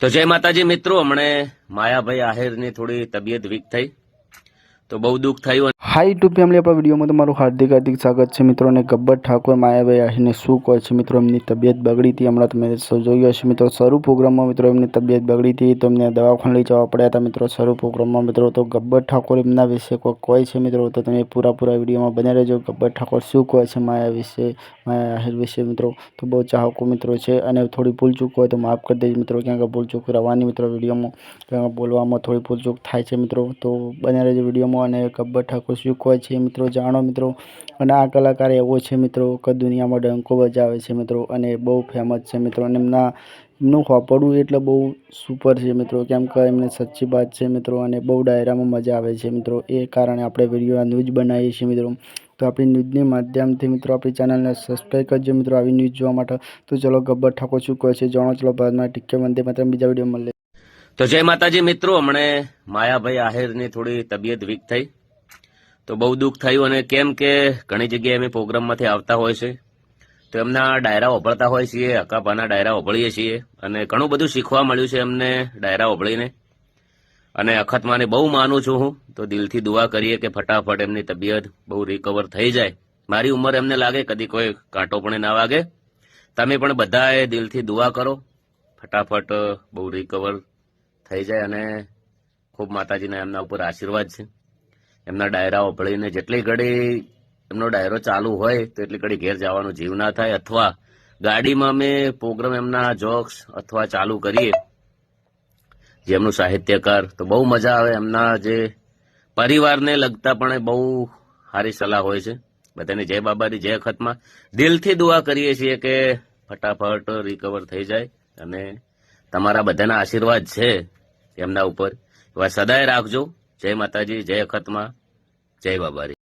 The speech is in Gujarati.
તો જય માતાજી મિત્રો, હમણે માયાભાઈ આહિરની થોડી તબિયત વીક થઈ તો બહુ દુઃખ થયું. હાઈ યુટ્યુબ ફેમિલી, આપણા વિડીયોમાં તમારું હાર્દિક સ્વાગત છે મિત્રો. અને ગબ્બર ઠાકોર માયાભાઈ આહિરને શું કહે છે મિત્રો, એમની તબિયત બગડી હતી. હમણાં તમે જોઈ હશે મિત્રો, શરૂ પ્રોગ્રામમાં મિત્રો એમની તબિયત બગડી હતી તો એમને દવાખાને લઈ જવા પડ્યા હતા મિત્રો શરૂ પ્રોગ્રામમાં મિત્રો. તો ગબ્બર ઠાકોર એમના વિશે કોઈ કહે છે મિત્રો, તો તમે પૂરા વિડીયોમાં બન્યા રહેજો. ગબ્બર ઠાકોર શું કહે છે માયા વિશે, માયા આહિર વિશે મિત્રો, તો બહુ ચાહકો મિત્રો છે. અને થોડી ભૂલચૂક હોય તો માફ કરી દેજો મિત્રો, ક્યાં કે ભૂલચૂક રહેવાની મિત્રો વિડીયોમાં, ક્યાં બોલવામાં થોડી ભૂલચૂક થાય છે મિત્રો. તો બન્યા રહેજો વિડીયોમાં. અને ગબ્બર ઠાકોર શું કહે છે મિત્રો જાણો મિત્રો. અને આ કલાકાર એવો છે મિત્રો કે દુનિયામાં ડંકો બજાવે છે મિત્રો, અને બહુ ફેમસ છે મિત્રો. અને એમનું હોપડું એટલે બહુ સુપર છે મિત્રો, કેમ કે એમને સચ્ચી વાત છે મિત્રો. અને બહુ ડાયરામાં મજા આવે છે મિત્રો, એ કારણે આપણે વિડીયો ન્યૂઝ બનાવીએ છીએ મિત્રો. તો આપણી ન્યૂઝની માધ્યમથી મિત્રો આપણી ચેનલને સબસ્ક્રાઈબ કરજો મિત્રો આવી ન્યૂઝ જોવા માટે. તો ચલો ગબ્બર ઠાકોર શું કહે છે જાણો. ચલો બાદમાં ટીકે વંદે માતરમ બીજા વિડીયો મળે. તો જય માતાજી મિત્રો, હમણે માયાભાઈ આહિરની થોડી તબિયત વીક થઈ તો બહુ દુઃખ થયું. અને કેમ કે ઘણી જગ્યાએ અમે પ્રોગ્રામમાંથી આવતા હોય છે તો એમના ડાયરા ઓભળતા હોય છીએ, હકાભાના ડાયરા ઓભળીએ છીએ અને ઘણું બધું શીખવા મળ્યું છે એમને ડાયરા ઓભળીને. અને અખતમાને બહુ માનું છું હું, તો દિલથી દુઆ કરીએ કે ફટાફટ એમની તબિયત બહુ રિકવર થઈ જાય. મારી ઉંમર એમને લાગે કદી કોઈ કાંટો પણ ના વાગે. તમે પણ બધાએ દિલથી દુઆ કરો ફટાફટ બહુ રિકવર થઈ જાય. અને ખૂબ માતાજીના એમના ઉપર આશીર્વાદ છે. એમના ડાયરા ઓભળીને જેટલી ઘડી એમનો ડાયરો ચાલુ હોય તો એટલી ઘડી ઘેર જવાનું જીવ ના થાય, અથવા ગાડીમાં અમે પ્રોગ્રામ એમના જોક્સ અથવા ચાલુ કરીએ જેમનું સાહિત્યકાર, તો બહુ મજા આવે. એમના જે પરિવારને લગતા પણ બહુ સારી સલાહ હોય છે. બધાને જય બાબાની જય અખતમાં દિલથી દુઆ કરીએ છીએ કે ફટાફટ રિકવર થઈ જાય. અને તમારા બધાના આશીર્વાદ છે એમના ઉપર, એવા સદાય રાખજો. જય માતાજી, જય અખતમાં, જય બાબારી.